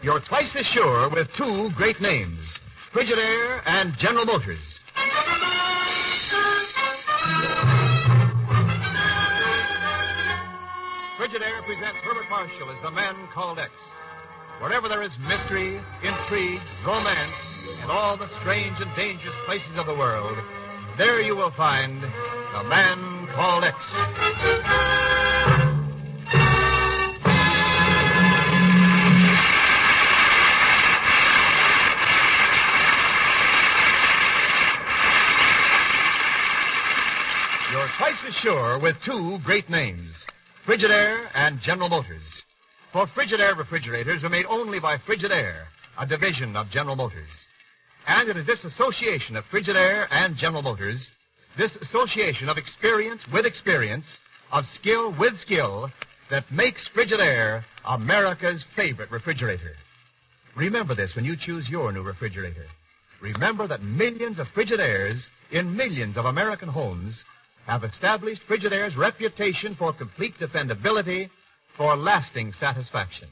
You're twice as sure with two great names, Frigidaire and General Motors. Frigidaire presents Herbert Marshall as the man called X. Wherever there is mystery, intrigue, romance, and all the strange and dangerous places of the world, there you will find the man called X. You're twice as sure with two great names, Frigidaire and General Motors. For Frigidaire refrigerators are made only by Frigidaire, a division of General Motors. And it is this association of Frigidaire and General Motors, this association of experience with experience, of skill with skill, that makes Frigidaire America's favorite refrigerator. Remember this when you choose your new refrigerator. Remember that millions of Frigidaires in millions of American homes have established Frigidaire's reputation for complete dependability, for lasting satisfaction.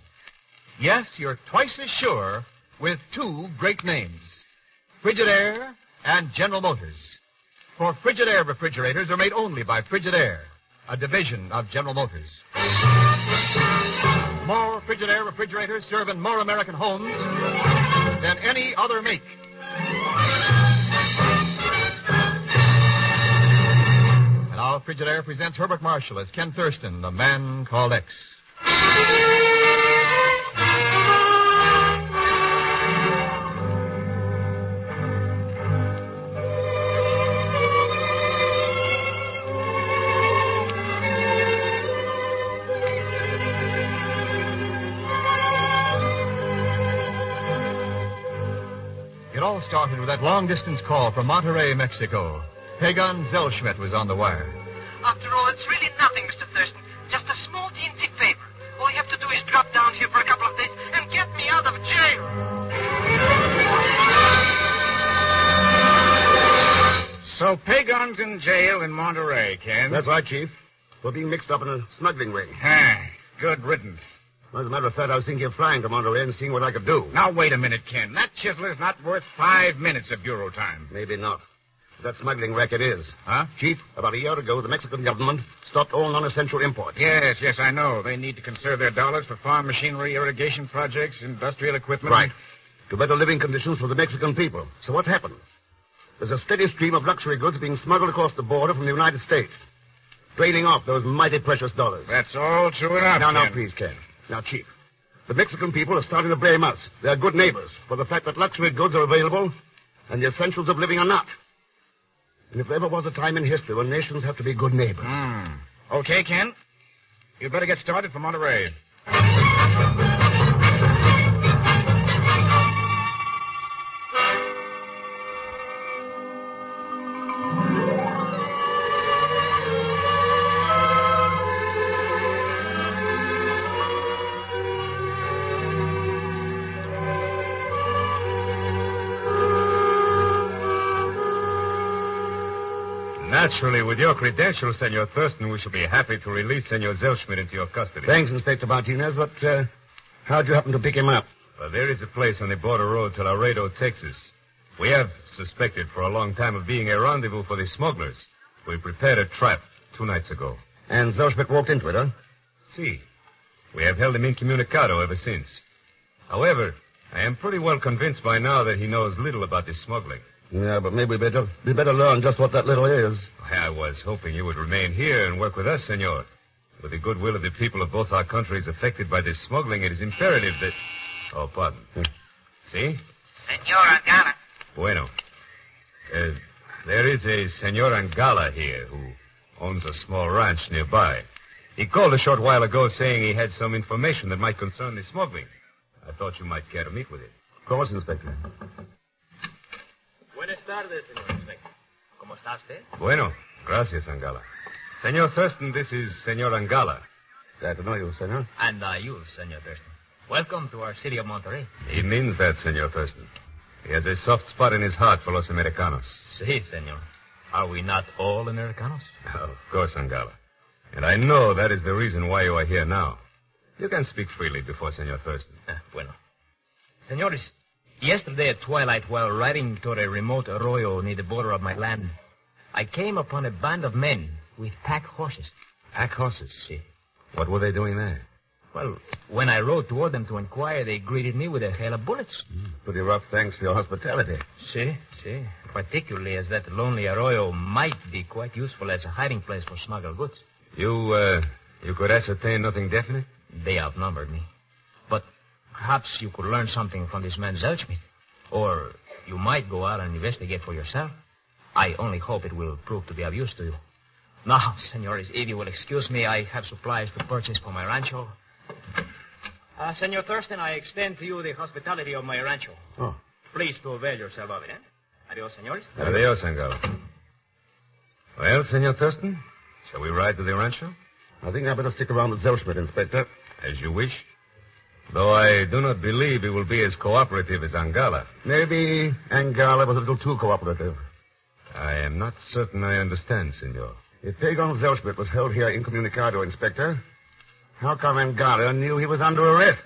Yes, you're twice as sure with two great names, Frigidaire and General Motors. For Frigidaire refrigerators are made only by Frigidaire, a division of General Motors. More Frigidaire refrigerators serve in more American homes than any other make. And now Frigidaire presents Herbert Marshall as Ken Thurston, the man called X. It all started with that long-distance call from Monterrey, Mexico. Pagan Zellschmidt was on the wire. After all, it's really nothing, Mr. Thurston. Just a small teensy favor. All you have to do is drop down here for a couple of days and get me out of jail. So Pagan's in jail in Monterey, Ken? That's right, Chief. We're being mixed up in a smuggling ring. Good riddance. As a matter of fact, I was thinking of flying to Monterey and seeing what I could do. Now, wait a minute, Ken. That chiseler's not worth 5 minutes of bureau time. Maybe not. That smuggling racket is. Huh? Chief, about a year ago, the Mexican government stopped all non-essential imports. Yes, I know. They need to conserve their dollars for farm machinery, irrigation projects, industrial equipment. Right. To better living conditions for the Mexican people. So what happened? There's a steady stream of luxury goods being smuggled across the border from the United States, draining off those mighty precious dollars. That's all true enough, Now, Ken. please, Ken. Now, Chief, the Mexican people are starting to blame us, their good neighbors, for the fact that luxury goods are available and the essentials of living are not. And if there ever was a time in history when nations have to be good neighbors. Okay, Ken. You'd better get started for Monterey. Naturally, with your credentials, Senor Thurston, we shall be happy to release Senor Zellschmidt into your custody. Thanks, Inspector Martinez, but how'd you happen to pick him up? Well, there is a place on the border road to Laredo, Texas. We have suspected for a long time of being a rendezvous for the smugglers. We prepared a trap 2 nights ago. And Zellschmidt walked into it, huh? See, we have held him incommunicado ever since. However, I am pretty well convinced by now that he knows little about this smuggling. Yeah, but maybe we better learn just what that little is. I was hoping you would remain here and work with us, senor. With the goodwill of the people of both our countries affected by this smuggling, it is imperative that... Oh, pardon. See? Senor Angana. Bueno. There is a Senor Angala here who owns a small ranch nearby. He called a short while ago saying he had some information that might concern the smuggling. I thought you might care to meet with him. Of course, Inspector. Buenas tardes, señor Inspector. ¿Cómo está usted? Bueno, gracias, Angala. Senor Thurston, this is Senor Angala. Glad to know you, senor. And you, Senor Thurston. Welcome to our city of Monterey. He means that, Senor Thurston. He has a soft spot in his heart for los Americanos. Sí, senor. Are we not all Americanos? Of course, Angala. And I know that is the reason why you are here now. You can speak freely before Senor Thurston. Bueno. Senores, yesterday at twilight, while riding toward a remote arroyo near the border of my land, I came upon a band of men with pack horses. Pack horses? Si. What were they doing there? Well, when I rode toward them to inquire, they greeted me with a hail of bullets. Pretty rough, thanks for your hospitality. Si. Particularly as that lonely arroyo might be quite useful as a hiding place for smuggled goods. You could ascertain nothing definite? They outnumbered me. But perhaps you could learn something from this man Zelschmidt. Or you might go out and investigate for yourself. I only hope it will prove to be of use to you. Now, senores, if you will excuse me, I have supplies to purchase for my rancho. Senor Thurston, I extend to you the hospitality of my rancho. Oh. Please to avail yourself of it, eh? Adios, senores. Adios, Angalo. Well, Senor Thurston, shall we ride to the rancho? I think I better stick around with Zelschmidt, Inspector. As you wish. Though I do not believe he will be as cooperative as Angala. Maybe Angala was a little too cooperative. I am not certain I understand, Senor. If Pagon Zelschmidt was held here incommunicado, Inspector, how come Angala knew he was under arrest?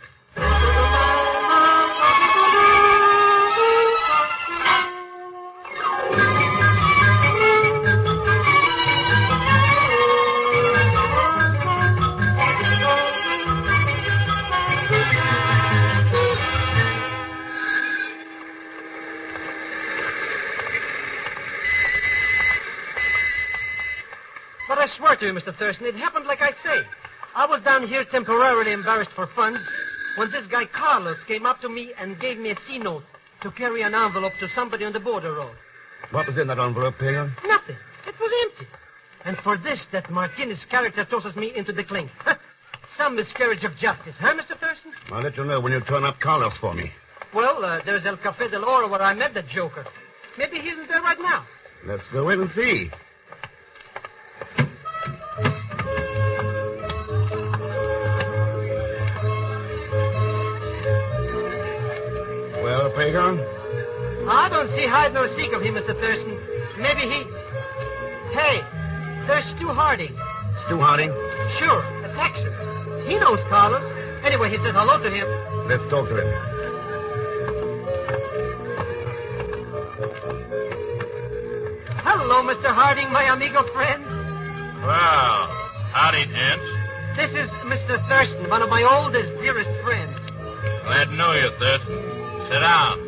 But I swear to you, Mr. Thurston, it happened like I say. I was down here temporarily embarrassed for funds when this guy Carlos came up to me and gave me a C-note to carry an envelope to somebody on the border road. What was in that envelope, Pagan? Nothing. It was empty. And for this, that Martinez character tosses me into the clink. Some miscarriage of justice, huh, Mr. Thurston? I'll let you know when you turn up Carlos for me. Well, there's El Café del Oro where I met that joker. Maybe he isn't there right now. Let's go in and see. Well, Pagan? I don't see hide nor seek of him, Mr. Thurston. Maybe he... Hey, there's Stu Harding. Stu Harding? Sure, a Texan. He knows Carlos. Anyway, he said hello to him. Let's talk to him. Hello, Mr. Harding, my amigo friend. Well, howdy, gents. This is Mr. Thurston, one of my oldest, dearest friends. Glad to know you, Thurston. Sit down.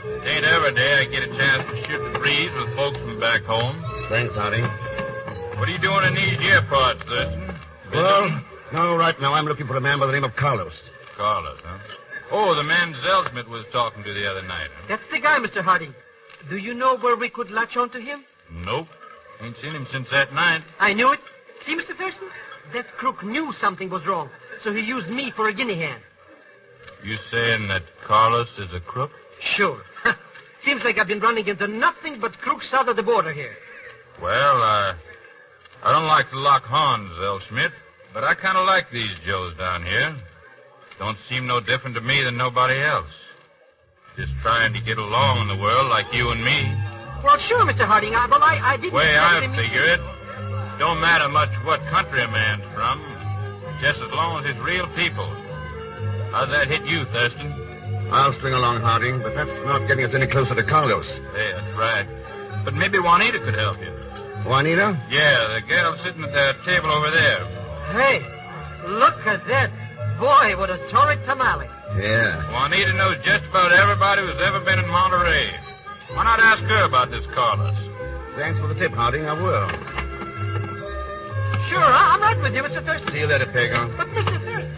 It ain't every day I get a chance to shoot the breeze with folks from back home. Thanks, Harding. What are you doing in these here parts, Thurston? Well, no, right now I'm looking for a man by the name of Carlos. Carlos, huh? Oh, the man Zelschmidt was talking to the other night, huh? That's the guy, Mr. Harding. Do you know where we could latch on to him? Nope. Ain't seen him since that night. I knew it. See, Mr. Thurston? That crook knew something was wrong, so he used me for a guinea hen. You saying that Carlos is a crook? Sure. Seems like I've been running into nothing but crooks south of the border here. Well, I don't like to lock horns, Zelschmidt, but I kind of like these Joes down here. Don't seem no different to me than nobody else. Just trying to get along in the world like you and me. Well, sure, Mr. Harding. I didn't... Way I exactly figure it, don't matter much what country a man's from, just as long as it's real people. How's that hit you, Thurston? I'll string along, Harding, but that's not getting us any closer to Carlos. Hey, that's right. But maybe Juanita could help you. Juanita? Yeah, the gal sitting at that table over there. Hey, look at that. Boy, what a torrid tamale. Yeah. Juanita knows just about everybody who's ever been in Monterey. Why not ask her about this Carlos? Thanks for the tip, Harding. I will. Sure, I'm right with you, Mr. Thurston. See you later, Pagan. But, Mr. Thurston...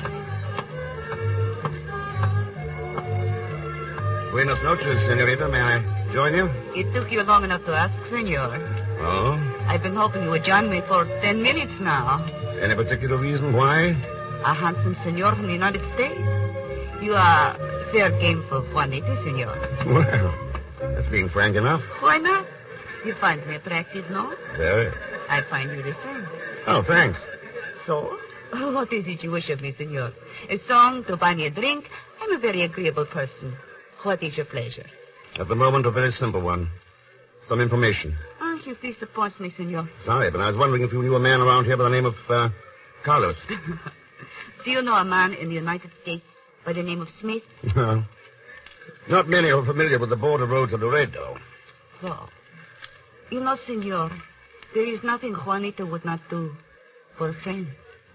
Buenas noches, senorita. May I join you? It took you long enough to ask, senor. Oh? I've been hoping you would join me for 10 minutes now. Any particular reason why? A handsome senor from the United States. You are fair game for Juanita, senor. Well, that's being frank enough. Why not? You find me attractive, no? Very. I find you the same. Oh, thanks. So, what is it you wish of me, senor? A song to buy me a drink? I'm a very agreeable person. What is your pleasure? At the moment, a very simple one. Some information. Oh, you disappoint me, senor. Sorry, but I was wondering if you knew a man around here by the name of, Carlos. Do you know a man in the United States by the name of Smith? No. Not many are familiar with the border road to Laredo. No. You know, senor, there is nothing Juanita would not do for a friend.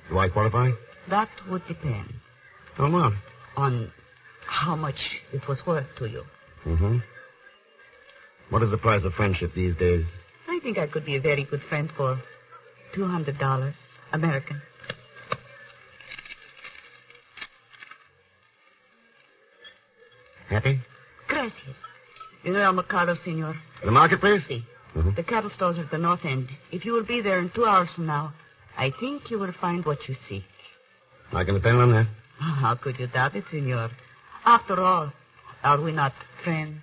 Do I qualify? That would depend On what? on how much it was worth to you. Mm-hmm. What is the price of friendship these days? I think I could be a very good friend for $200 American. Happy? Gracias. You know El Mercado, senor? The marketplace? See. Mhm. The cattle stores at the north end. If you will be there in 2 hours from now, I think you will find what you seek. I can depend on that. How could you doubt it, senor? After all, are we not friends?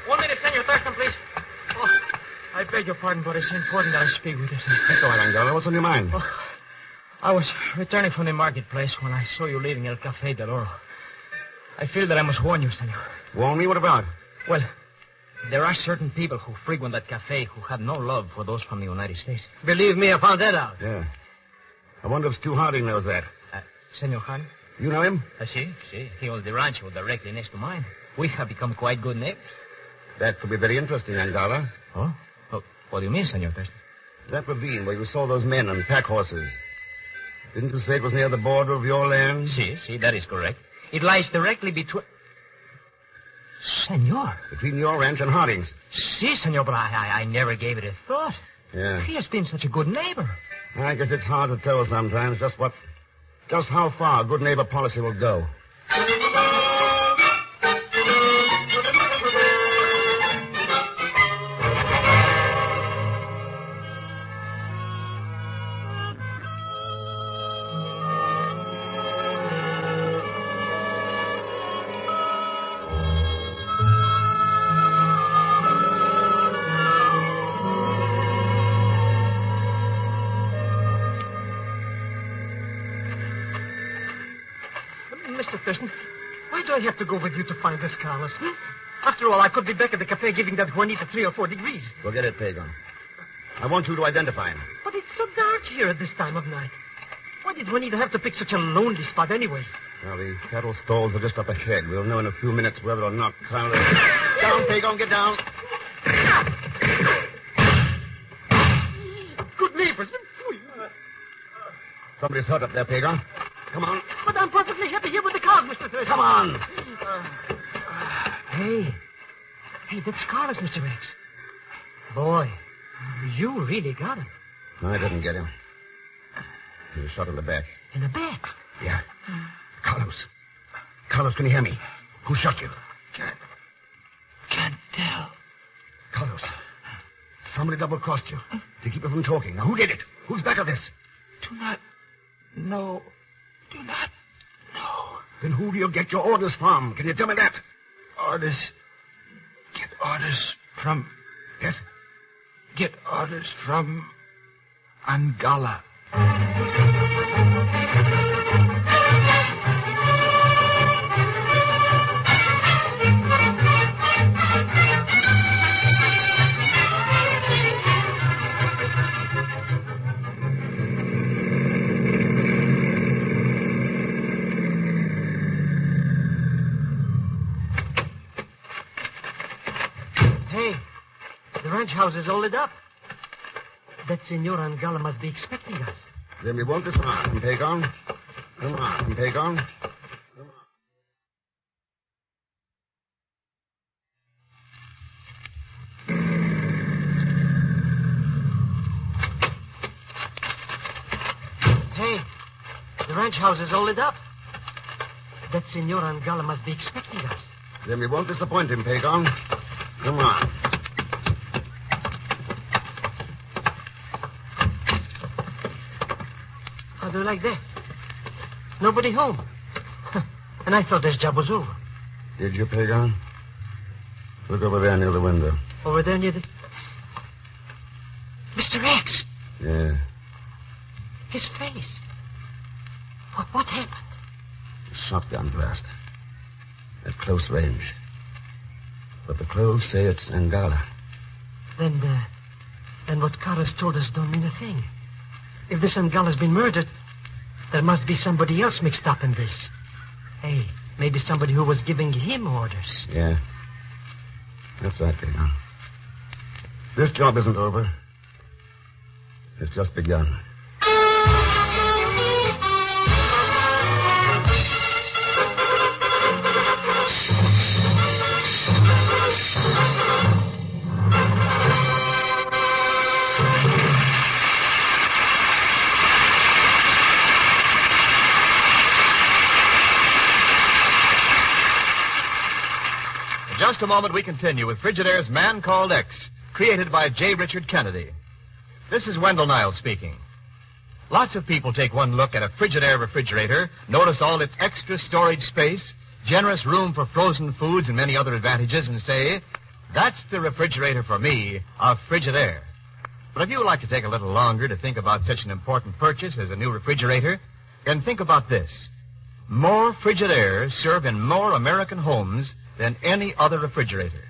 1 minute, Senor Thurston, please. Oh, I beg your pardon, but it's important that I speak with you. Go ahead, Angola. What's on your mind? Oh, I was returning from the marketplace when I saw you leaving El Café del Oro. I feel that I must warn you, senor. Warn me? What about? Well, there are certain people who frequent that cafe who have no love for those from the United States. Believe me, I found that out. Yeah. I wonder if Stu Harding knows that. Senor Harding? You know him? Si. He owns the rancho directly next to mine. We have become quite good neighbors. That could be very interesting, Angala. Oh? What do you mean, Senor Thurston? That ravine where you saw those men on pack horses. Didn't you say it was near the border of your land? Si, that is correct. It lies directly between... Senor. Between your ranch and Harding's. Si, senor, but I never gave it a thought. Yeah. He has been such a good neighbor. I guess it's hard to tell sometimes just how far good neighbor policy will go. Mr. Thurston, why do I have to go with you to find this Carlos? After all, I could be back at the cafe giving that Juanita 3 or 4 degrees. Forget it, Pagan. I want you to identify him. But it's so dark here at this time of night. Why did Juanita have to pick such a lonely spot anyways? Well, the cattle stalls are just up ahead. We'll know in a few minutes whether or not Carlos... Down, Pagan, get down. Good neighbors. Somebody's hurt up there, Pagan. Come on. But I'm perfectly happy here with the cars, Mr. Thurston. Come on. Hey, that's Carlos, Mr. X. Boy, you really got him. I didn't get him. He was shot in the back. In the back? Yeah. Carlos. Carlos, can you hear me? Who shot you? Can't tell. Carlos. Somebody double-crossed you to keep you from talking. Now, who did it? Who's back of this? Do not know. Then who do you get your orders from? Can you tell me that? Get orders from... Yes? Get orders from... Angala. Hey, the ranch house is all lit up. That Senor Angala must be expecting us. Then we won't dismount and take on. Come on, take on. Hey, the ranch house is all lit up. That Senor Angala must be expecting us. Then we won't disappoint him, Pagon. Come on. How do you like that? Nobody home. And I thought this job was over. Did you, Pagon? Look over there near the window. Over there near the... Mr. X! Yeah. His face. What happened? Shotgun blast. At close range. But the clothes say it's Angala. Then what Carlos told us don't mean a thing. If this Angala's been murdered, there must be somebody else mixed up in this. Hey, maybe somebody who was giving him orders. Yeah. That's right, Pedro. This job isn't over. It's just begun. In just a moment, we continue with Frigidaire's Man Called X, created by J. Richard Kennedy. This is Wendell Niles speaking. Lots of people take one look at a Frigidaire refrigerator, notice all its extra storage space, generous room for frozen foods, and many other advantages, and say, that's the refrigerator for me, a Frigidaire. But if you would like to take a little longer to think about such an important purchase as a new refrigerator, then think about this. More Frigidaires serve in more American homes than any other refrigerator.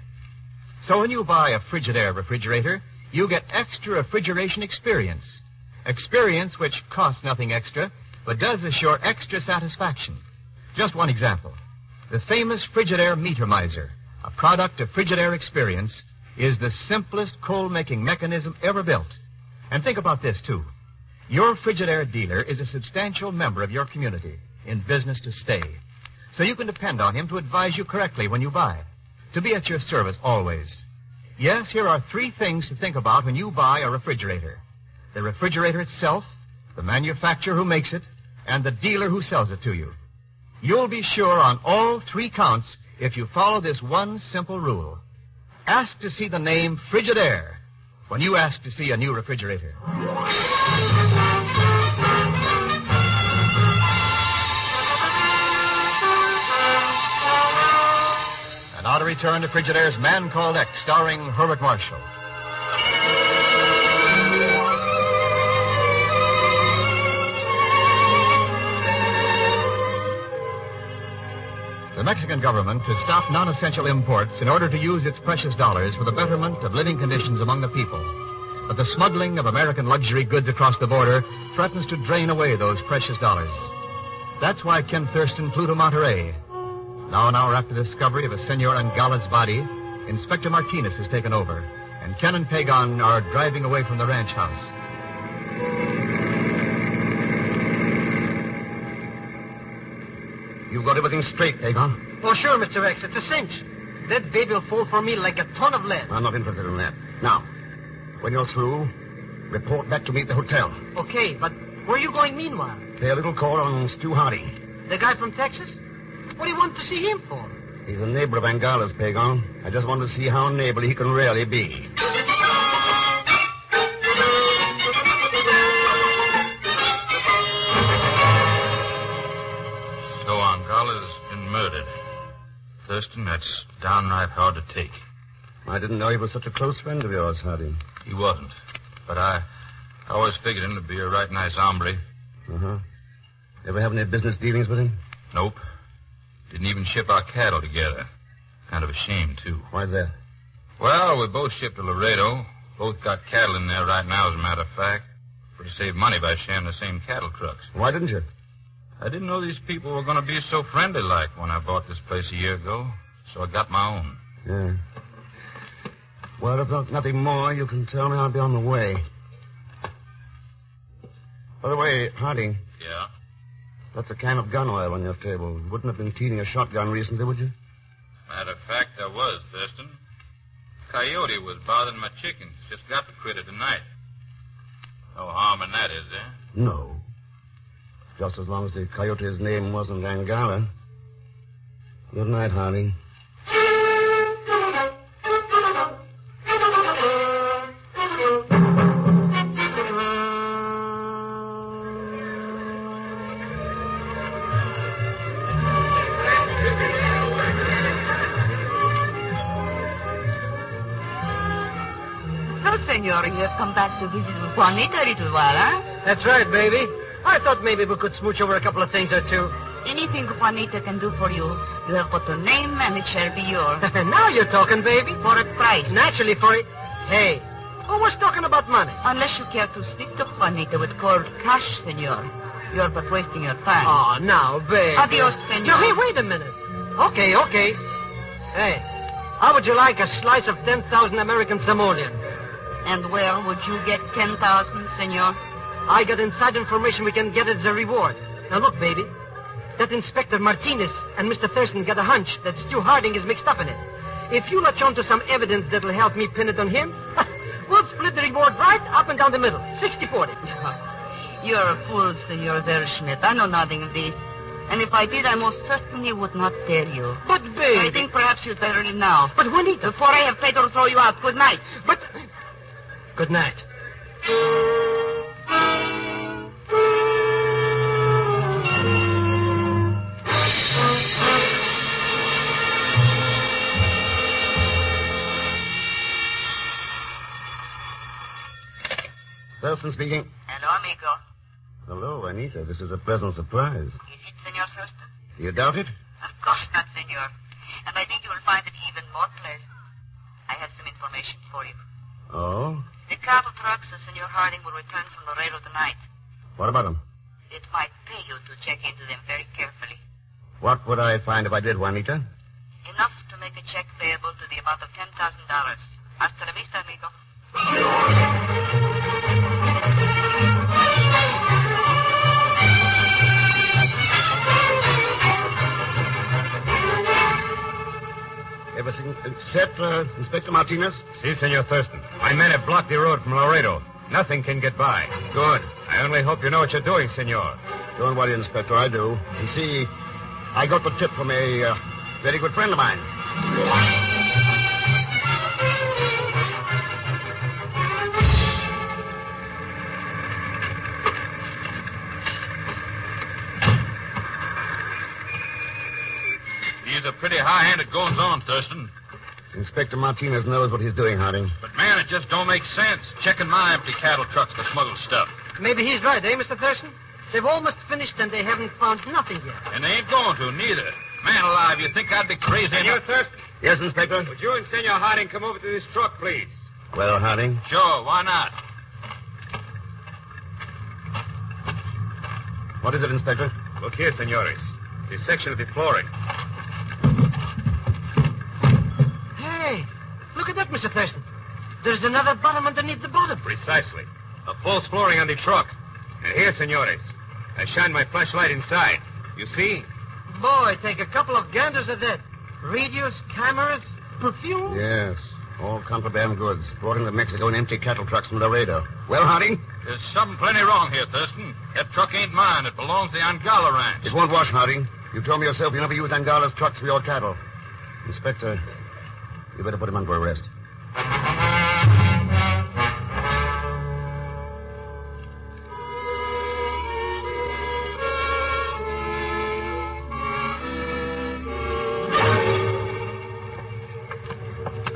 So when you buy a Frigidaire refrigerator, you get extra refrigeration experience. Experience which costs nothing extra, but does assure extra satisfaction. Just one example. The famous Frigidaire Meter Miser, a product of Frigidaire experience, is the simplest coal-making mechanism ever built. And think about this, too. Your Frigidaire dealer is a substantial member of your community, in business to stay. So you can depend on him to advise you correctly when you buy, to be at your service always. Yes, here are 3 things to think about when you buy a refrigerator. The refrigerator itself, the manufacturer who makes it, and the dealer who sells it to you. You'll be sure on all 3 counts if you follow this one simple rule. Ask to see the name Frigidaire when you ask to see a new refrigerator. And now to return to Frigidaire's Man Called X, starring Herbert Marshall. The Mexican government has stopped non-essential imports in order to use its precious dollars for the betterment of living conditions among the people. But the smuggling of American luxury goods across the border threatens to drain away those precious dollars. That's why Ken Thurston flew to Monterey. Now, an hour after the discovery of a Senor Angala's body, Inspector Martinez has taken over, and Ken and Pagan are driving away from the ranch house. You've got everything straight, Pagan. Oh, sure, Mr. X. It's a cinch. That baby will fall for me like a ton of lead. I'm not interested in that. Now, when you're through, report back to me at the hotel. Okay, but where are you going meanwhile? Pay a little call on Stu Hardy. The guy from Texas? What do you want to see him for? He's a neighbor of Angala's, Pagan. I just want to see how neighborly he can really be. So Angala's been murdered. Thurston, that's downright hard to take. I didn't know he was such a close friend of yours, Hardy. He wasn't. But I always figured him to be a right nice hombre. Uh-huh. Ever have any business dealings with him? Nope. Didn't even ship our cattle together. Kind of a shame, too. Why's that? Well, we both shipped to Laredo. Both got cattle in there right now, as a matter of fact. For to save money by sharing the same cattle trucks. Why didn't you? I didn't know these people were going to be so friendly-like when I bought this place a year ago. So I got my own. Yeah. Well, if there's nothing more, you can tell me I'll be on the way. By the way, Hardy. Yeah? That's a can of gun oil on your table. You wouldn't have been cleaning a shotgun recently, would you? Matter of fact, I was, Thurston. Coyote was bothering my chickens. Just got the critter tonight. No harm in that, is there? No. Just as long as the coyote's name wasn't Angala. Good night, Hardy. Senor, you have come back to visit Juanita a little while, huh? That's right, baby. I thought maybe we could smooch over a couple of things or two. Anything Juanita can do for you, you have but to name and it shall be yours. Now you're talking, baby. For a price. Naturally, for it. Hey, always talking about money. Unless you care to speak to Juanita with cold cash, senor. You're but wasting your time. Oh, now, baby. Adios, senor. Now, hey, wait a minute. Okay. Hey, how would you like a slice of 10,000 American simoleons? And where would you get 10,000, senor? I got inside information we can get as a reward. Now, look, baby. That Inspector Martinez and Mr. Thurston got a hunch that Stu Harding is mixed up in it. If you latch on to some evidence that'll help me pin it on him, we'll split the reward right up and down the middle. 60-40. You're a fool, Senor Derschmidt. I know nothing of this. And if I did, I most certainly would not tell you. But, baby... I think perhaps you'd better leave now. But, Juanita... Before I have Pedro throw you out. Good night. But... Good night. Thurston speaking. Hello, amigo. Hello, Anita. This is a pleasant surprise. Is it, Senor Thurston? Do you doubt it? Of course not, Senor. And I think you will find it even more pleasant. I have some information for you. Oh? The cattle trucks of Senor Harding will return from Laredo tonight. What about them? It might pay you to check into them very carefully. What would I find if I did, Juanita? Enough to make a check payable to the amount of $10,000. Hasta la vista, amigo. Everything set, Inspector Martinez? Si, Senor Thurston. My men have blocked the road from Laredo. Nothing can get by. Good. I only hope you know what you're doing, Senor. Don't worry, Inspector, I do. You see, I got the tip from a very good friend of mine. He's a pretty high-handed goings-on, Thurston. Inspector Martinez knows what he's doing, Harding. But, man, it just don't make sense. Checking my empty cattle trucks to smuggle stuff. Maybe he's right, eh, Mr. Thurston? They've almost finished and they haven't found nothing yet. And they ain't going to, neither. Man alive, you think I'd be crazy Senor enough? Thurston, Yes, Inspector? would you and Senor Harding come over to this truck, please? Well, Harding, Sure, why not? what is it, Inspector? Look here, senores. This section of the flooring. Hey, look at that, Mr. Thurston. There's another bottom underneath the bottom. Precisely. A false flooring on the truck. And here, senores, I shine my flashlight inside. You see? Boy, take a couple of ganders at that. Radios, cameras, perfume. Yes, all contraband goods brought into Mexico in empty cattle trucks from Laredo. Well, Harding? There's something plenty wrong here, Thurston. That truck ain't mine. It belongs to the Angala ranch. It won't wash, Harding. You told me yourself you never used Angala's trucks for your cattle. Inspector, you better put him under arrest.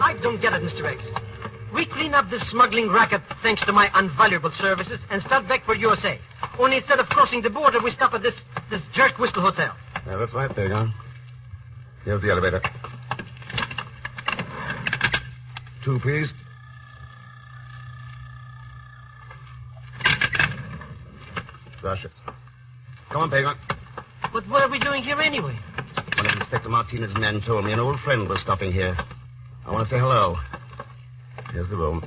I don't get it, Mr. X. We clean up this smuggling racket thanks to my invaluable services and start back for USA. Only instead of crossing the border, we stop at this Jerk Whistle Hotel. Yeah, that's right, there, John. Here's the elevator. 2, please. Rush it. Come on, Pagan. But what are we doing here anyway? One of Inspector Martinez's men told me an old friend was stopping here. I want to say hello. Here's the room.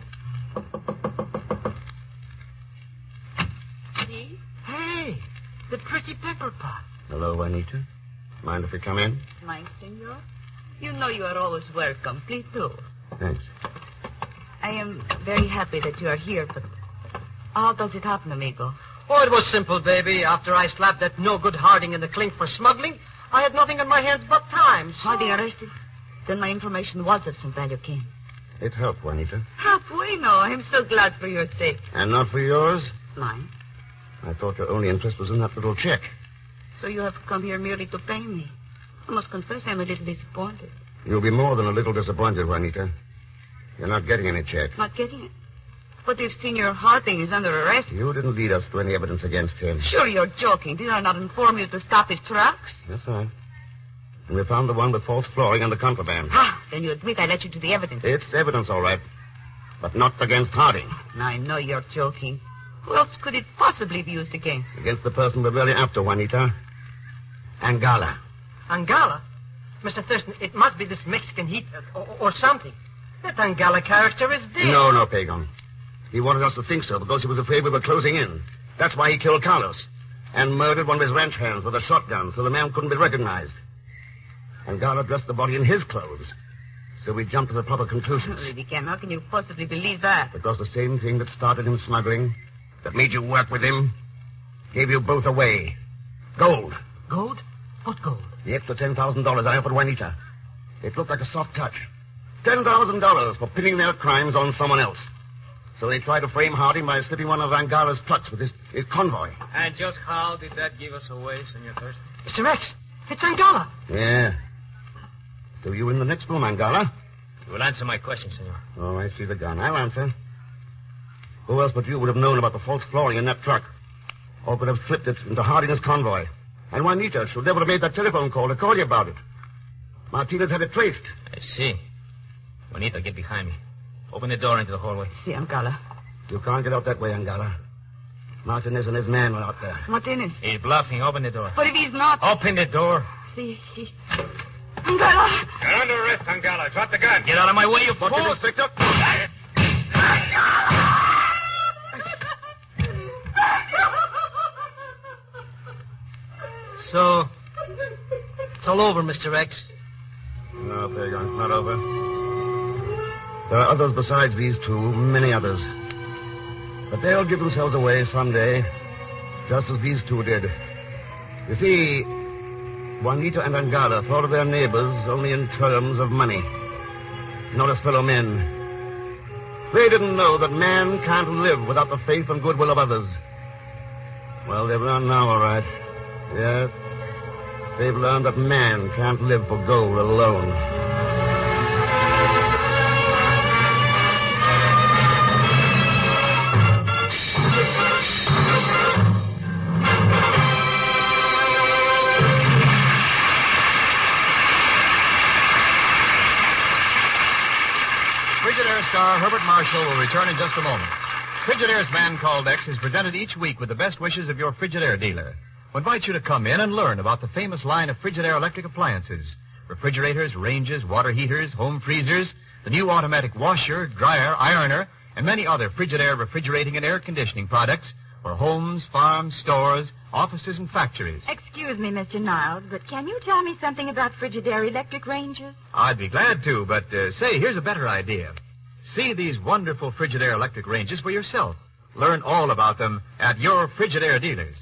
See? Hey, the pretty pepper pot. Hello, Juanita. Mind if we come in? Mind, senor? You know you are always welcome. Please do. Thanks. I am very happy that you are here, but how does it happen, amigo? Oh, it was simple, baby. After I slapped that no-good Harding in the clink for smuggling, I had nothing on my hands but time. So... Harding arrested? Then my information was of some value, King. It helped, Juanita. How bueno. I'm so glad for your sake. And not for yours? Mine? I thought your only interest was in that little check. So you have come here merely to pay me. I must confess I'm a little disappointed. You'll be more than a little disappointed, Juanita. You're not getting any check. Not getting it? But if Senor Harding is under arrest... You didn't lead us to any evidence against him. Sure, you're joking. Did I not inform you to stop his trucks? That's right. And we found the one with false flooring and the contraband. Ah, then you admit I let you to the evidence. It's evidence, all right. But not against Harding. I know you're joking. Who else could it possibly be used against? Against the person we're really after, Juanita. Angala. Angala? Mr. Thurston, it must be this Mexican heat or something. That Angala character is dead. No, Pagon. He wanted us to think so because he was afraid we were closing in. That's why he killed Carlos. And murdered one of his ranch hands with a shotgun so the man couldn't be recognized. Angala dressed the body in his clothes. So we jumped to the proper conclusions. Really, Ken, how can you possibly believe that? Because the same thing that started him smuggling, that made you work with him, gave you both away. Gold. Gold? What gold? The extra $10,000 I offered Juanita. It looked like a soft touch. $10,000 for pinning their crimes on someone else. So they tried to frame Harding by slipping one of Angala's trucks with his convoy. And just how did that give us away, Senor Thurston? Mr. Rex, it's Angala. Yeah. So you in the next room, Angala? You will answer my question, Senor. Oh, I see the gun. I'll answer. Who else but you would have known about the false flooring in that truck? Or could have slipped it into Harding's convoy? And Juanita should never have made that telephone call to call you about it. Martinez had it traced. I see. Juanita, get behind me. Open the door into the hallway. See, Angala. You can't get out that way, Angala. Martinez and his man are out there. Martinez. He's bluffing. Open the door. But if he's not... Open the door. See, Angala! You're under arrest, Angala. Drop the gun. Get out of my way, you fool. What you Victor? So, it's all over, Mr. X. No, Pagan, it's not over. There are others besides these two, many others. But they'll give themselves away someday, just as these two did. You see, Juanita and Angala thought of their neighbors only in terms of money, not as fellow men. They didn't know that man can't live without the faith and goodwill of others. Well, they've learned now, all right. Yes, they've learned that man can't live for gold alone. Frigidaire star Herbert Marshall will return in just a moment. Frigidaire's Man Called X is presented each week with the best wishes of your Frigidaire dealer. We invite you to come in and learn about the famous line of Frigidaire electric appliances. Refrigerators, ranges, water heaters, home freezers, the new automatic washer, dryer, ironer, and many other Frigidaire refrigerating and air conditioning products for homes, farms, stores, offices, and factories. Excuse me, Mr. Niles, but can you tell me something about Frigidaire electric ranges? I'd be glad to, but say, here's a better idea. See these wonderful Frigidaire electric ranges for yourself. Learn all about them at your Frigidaire dealers.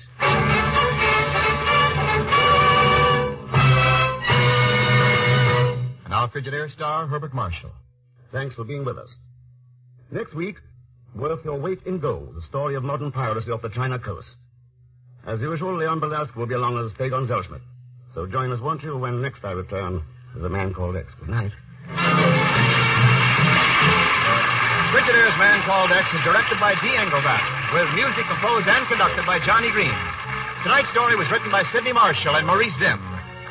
And now Frigidaire star Herbert Marshall. Thanks for being with us. Next week, Worth Your Weight in Gold, the story of modern piracy off the China coast. As usual, Leon Belasco will be along as Pagon Zellschmidt. So join us, won't you, when next I return as a Man Called X. Good night. Frigidaire's Man Called X is directed by D. Engelbach, with music composed and conducted by Johnny Green. Tonight's story was written by Sidney Marshall and Maurice Zimm.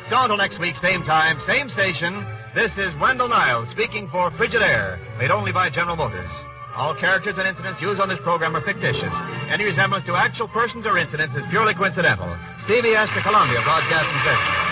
So until next week, same time, same station, this is Wendell Niles speaking for Frigidaire, made only by General Motors. All characters and incidents used on this program are fictitious. Any resemblance to actual persons or incidents is purely coincidental. CBS, the Columbia Broadcasting System.